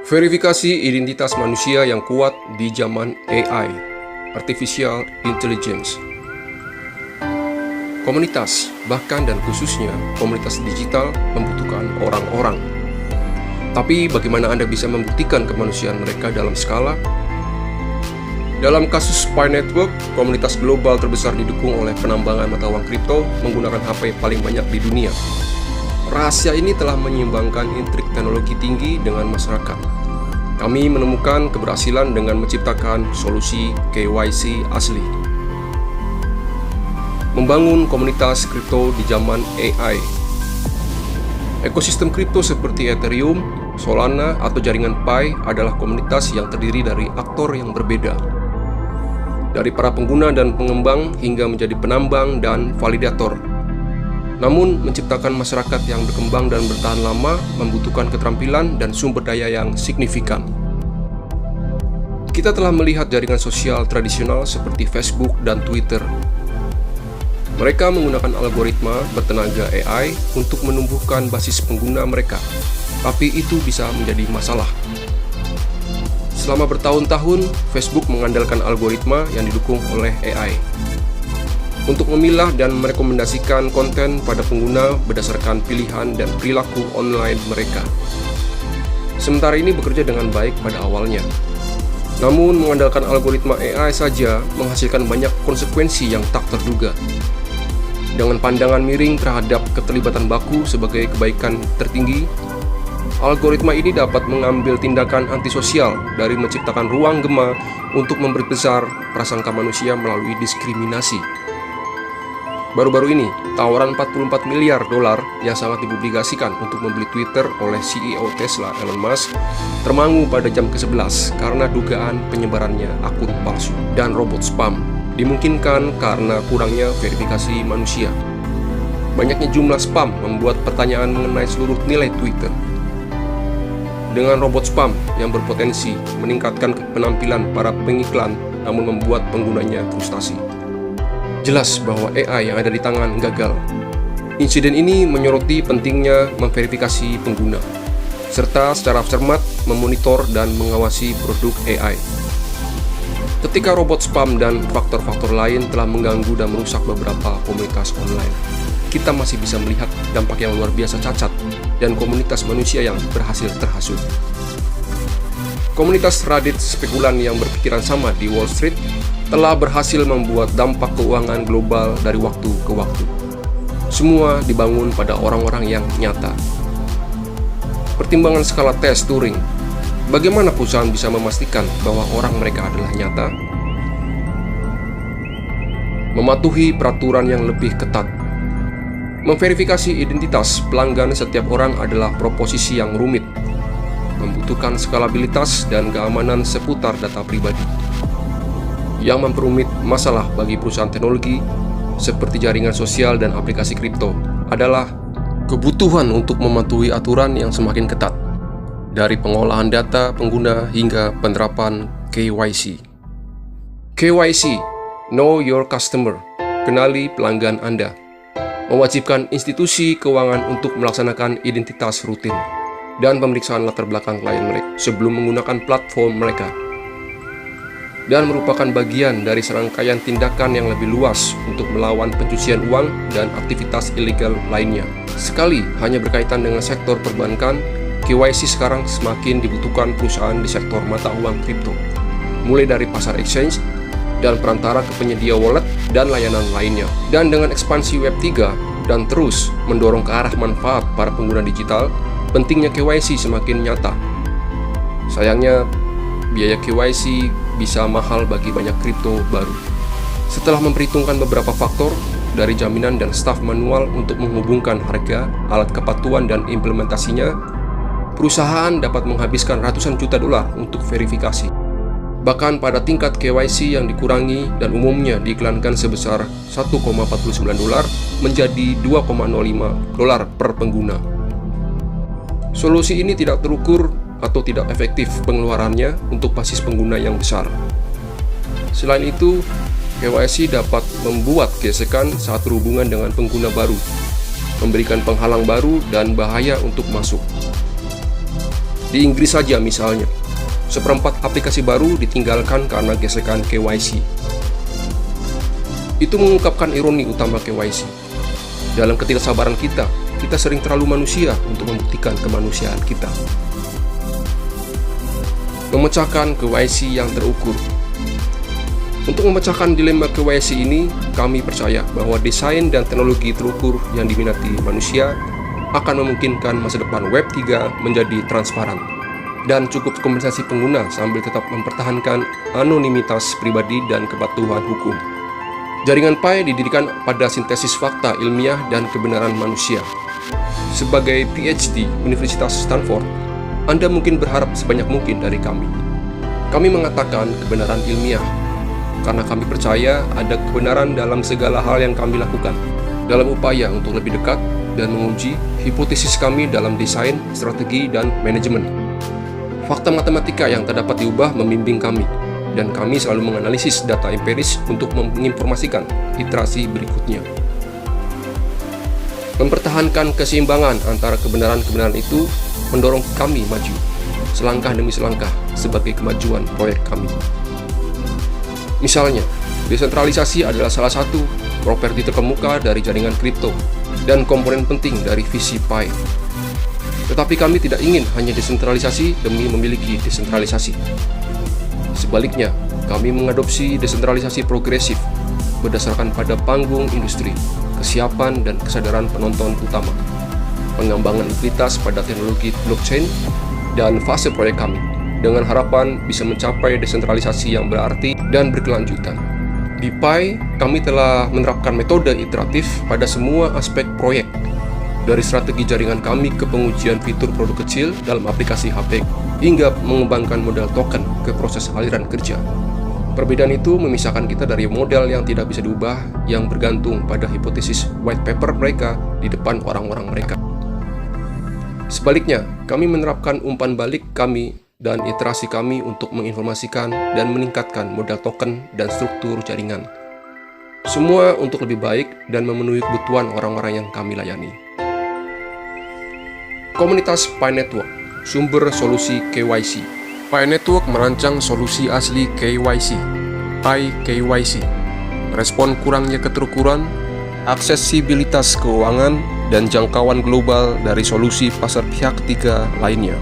Verifikasi identitas manusia yang kuat di zaman AI, Artificial Intelligence. Komunitas, bahkan dan khususnya komunitas digital membutuhkan orang-orang. Tapi bagaimana Anda bisa membuktikan kemanusiaan mereka dalam skala? Dalam kasus Pi Network, komunitas global terbesar didukung oleh penambangan mata uang kripto menggunakan HP paling banyak di dunia. Rahasia ini telah menyeimbangkan intrik teknologi tinggi dengan masyarakat. Kami menemukan keberhasilan dengan menciptakan solusi KYC asli. Membangun komunitas kripto di zaman AI. Ekosistem kripto seperti Ethereum, Solana, atau jaringan Pi adalah komunitas yang terdiri dari aktor yang berbeda. Dari para pengguna dan pengembang hingga menjadi penambang dan validator. Namun, menciptakan masyarakat yang berkembang dan bertahan lama membutuhkan keterampilan dan sumber daya yang signifikan. Kita telah melihat jaringan sosial tradisional seperti Facebook dan Twitter. Mereka menggunakan algoritma bertenaga AI untuk menumbuhkan basis pengguna mereka, tapi itu bisa menjadi masalah. Selama bertahun-tahun, Facebook mengandalkan algoritma yang didukung oleh AI untuk memilah dan merekomendasikan konten pada pengguna berdasarkan pilihan dan perilaku online mereka. Sementara ini bekerja dengan baik pada awalnya. Namun, mengandalkan algoritma AI saja menghasilkan banyak konsekuensi yang tak terduga. Dengan pandangan miring terhadap keterlibatan baku sebagai kebaikan tertinggi, algoritma ini dapat mengambil tindakan antisosial dari menciptakan ruang gema untuk memperbesar prasangka manusia melalui diskriminasi. Baru-baru ini, tawaran 44 miliar dolar yang sangat dipublikasikan untuk membeli Twitter oleh CEO Tesla Elon Musk termangu pada jam ke-11 karena dugaan penyebarannya akun palsu dan robot spam. Dimungkinkan karena kurangnya verifikasi manusia. Banyaknya jumlah spam membuat pertanyaan mengenai seluruh nilai Twitter. Dengan robot spam yang berpotensi meningkatkan penampilan para pengiklan namun membuat penggunanya frustasi. Jelas bahwa AI yang ada di tangan gagal. Insiden ini menyoroti pentingnya memverifikasi pengguna, serta secara cermat memonitor dan mengawasi produk AI. Ketika robot spam dan faktor-faktor lain telah mengganggu dan merusak beberapa komunitas online, kita masih bisa melihat dampak yang luar biasa cacat dan komunitas manusia yang berhasil terhasut. Komunitas Reddit spekulan yang berpikiran sama di Wall Street telah berhasil membuat dampak keuangan global dari waktu ke waktu. Semua dibangun pada orang-orang yang nyata. Pertimbangan skala tes Turing. Bagaimana perusahaan bisa memastikan bahwa orang mereka adalah nyata? Mematuhi peraturan yang lebih ketat. Memverifikasi identitas pelanggan setiap orang adalah proposisi yang rumit, membutuhkan skalabilitas dan keamanan seputar data pribadi. Yang memperumit masalah bagi perusahaan teknologi seperti jaringan sosial dan aplikasi kripto adalah kebutuhan untuk mematuhi aturan yang semakin ketat, dari pengolahan data pengguna hingga penerapan KYC. KYC, Know Your Customer, kenali pelanggan Anda, mewajibkan institusi keuangan untuk melaksanakan identitas rutin dan pemeriksaan latar belakang klien mereka sebelum menggunakan platform mereka, dan merupakan bagian dari serangkaian tindakan yang lebih luas untuk melawan pencucian uang dan aktivitas ilegal lainnya. Sekali hanya berkaitan dengan sektor perbankan, KYC sekarang semakin dibutuhkan perusahaan di sektor mata uang kripto, mulai dari pasar exchange dan perantara ke penyedia wallet dan layanan lainnya. Dan dengan ekspansi Web 3 dan terus mendorong ke arah manfaat para pengguna digital, pentingnya KYC semakin nyata. Sayangnya, biaya KYC bisa mahal bagi banyak kripto baru. Setelah memperhitungkan beberapa faktor, dari jaminan dan staf manual untuk menghubungkan harga, alat kepatuhan, dan implementasinya, perusahaan dapat menghabiskan ratusan juta dolar untuk verifikasi. Bahkan pada tingkat KYC yang dikurangi dan umumnya diiklankan sebesar 1,49 dolar menjadi 2,05 dolar per pengguna. Solusi ini tidak terukur atau tidak efektif pengeluarannya untuk basis pengguna yang besar. Selain itu, KYC dapat membuat gesekan saat berhubungan dengan pengguna baru, memberikan penghalang baru dan bahaya untuk masuk. Di Inggris saja misalnya, seperempat aplikasi baru ditinggalkan karena gesekan KYC. Itu mengungkapkan ironi utama KYC. Dalam ketidaksabaran kita sering terlalu manusia untuk membuktikan kemanusiaan kita. Memecahkan KYC yang terukur. Untuk memecahkan dilema KYC ini, kami percaya bahwa desain dan teknologi terukur yang diminati manusia akan memungkinkan masa depan Web 3 menjadi transparan dan cukup kompensasi pengguna sambil tetap mempertahankan anonimitas pribadi dan kepatuhan hukum. Jaringan Pi didirikan pada sintesis fakta ilmiah dan kebenaran manusia. Sebagai PhD Universitas Stanford, Anda mungkin berharap sebanyak mungkin dari kami. Kami mengatakan kebenaran ilmiah karena kami percaya ada kebenaran dalam segala hal yang kami lakukan. Dalam upaya untuk lebih dekat dan menguji hipotesis kami dalam desain, strategi, dan manajemen. Fakta matematika yang tak dapat diubah membimbing kami, dan kami selalu menganalisis data empiris untuk menginformasikan iterasi berikutnya. Mempertahankan keseimbangan antara kebenaran-kebenaran itu mendorong kami maju, selangkah demi selangkah sebagai kemajuan proyek kami. Misalnya, desentralisasi adalah salah satu properti terkemuka dari jaringan kripto dan komponen penting dari visi Pi. Tetapi kami tidak ingin hanya desentralisasi demi memiliki desentralisasi. Sebaliknya, kami mengadopsi desentralisasi progresif berdasarkan pada panggung industri, kesiapan dan kesadaran penonton utama, pengembangan utilitas pada teknologi blockchain, dan fase proyek kami, dengan harapan bisa mencapai desentralisasi yang berarti dan berkelanjutan. Di Pi, kami telah menerapkan metode iteratif pada semua aspek proyek, dari strategi jaringan kami ke pengujian fitur produk kecil dalam aplikasi HP, hingga mengembangkan model token ke proses aliran kerja. Perbedaan itu memisahkan kita dari model yang tidak bisa diubah, yang bergantung pada hipotesis white paper mereka di depan orang-orang mereka. Sebaliknya, kami menerapkan umpan balik kami dan iterasi kami untuk menginformasikan dan meningkatkan model token dan struktur jaringan. Semua untuk lebih baik dan memenuhi kebutuhan orang-orang yang kami layani. Komunitas Pi Network, sumber solusi KYC. Pi Network merancang solusi asli KYC, Pi KYC, respon kurangnya keterukuran, aksesibilitas keuangan, dan jangkauan global dari solusi pasar pihak ketiga lainnya.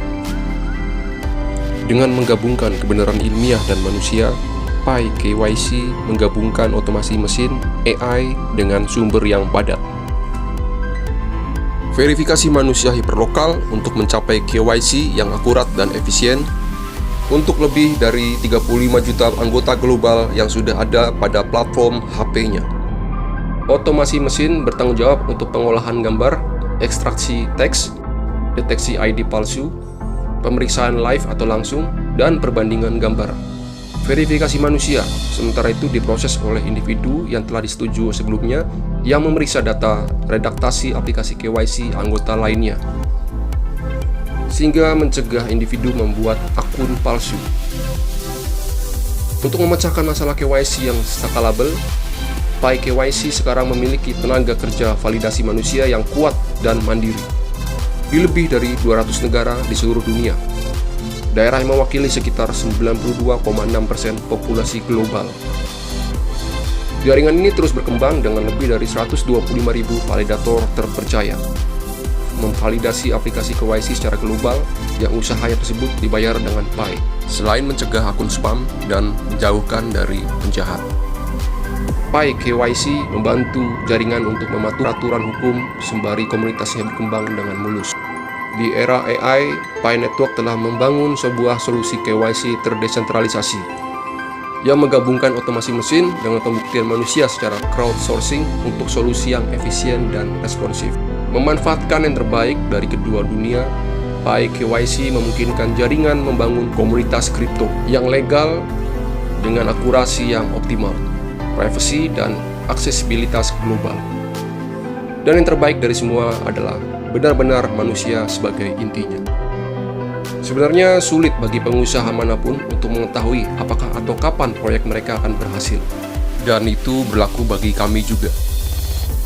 Dengan menggabungkan kebenaran ilmiah dan manusia, Pi KYC menggabungkan otomasi mesin AI dengan sumber yang padat. Verifikasi manusia hiperlokal untuk mencapai KYC yang akurat dan efisien untuk lebih dari 35 juta anggota global yang sudah ada pada platform HP-nya. Otomasi mesin bertanggung jawab untuk pengolahan gambar, ekstraksi teks, deteksi ID palsu, pemeriksaan live atau langsung, dan perbandingan gambar. Verifikasi manusia, sementara itu diproses oleh individu yang telah disetujui sebelumnya yang memeriksa data redaktasi aplikasi KYC anggota lainnya, sehingga mencegah individu membuat akun palsu. Untuk memecahkan masalah KYC yang skalabel, Pi KYC sekarang memiliki tenaga kerja validasi manusia yang kuat dan mandiri di lebih dari 200 negara di seluruh dunia. Daerah yang mewakili sekitar 92,6% populasi global. Jaringan ini terus berkembang dengan lebih dari 125.000 validator terpercaya, memvalidasi aplikasi KYC secara global yang usahanya tersebut dibayar dengan Pi, selain mencegah akun spam dan menjauhkan dari penjahat. Pi KYC membantu jaringan untuk mematuhi aturan hukum sembari komunitasnya berkembang dengan mulus. Di era AI, Pi Network telah membangun sebuah solusi KYC terdesentralisasi yang menggabungkan otomasi mesin dengan pembuktian manusia secara crowdsourcing untuk solusi yang efisien dan responsif. Memanfaatkan yang terbaik dari kedua dunia, Pi KYC memungkinkan jaringan membangun komunitas kripto yang legal dengan akurasi yang optimal, privasi, dan aksesibilitas global. Dan yang terbaik dari semua adalah benar-benar manusia sebagai intinya. Sebenarnya sulit bagi pengusaha manapun untuk mengetahui apakah atau kapan proyek mereka akan berhasil. Dan itu berlaku bagi kami juga.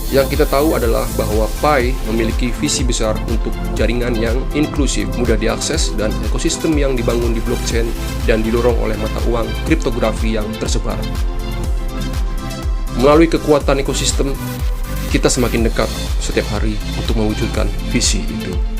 Yang kita tahu adalah bahwa Pi memiliki visi besar untuk jaringan yang inklusif, mudah diakses, dan ekosistem yang dibangun di blockchain dan didorong oleh mata uang kriptografi yang tersebar. Melalui kekuatan ekosistem, kita semakin dekat setiap hari untuk mewujudkan visi itu.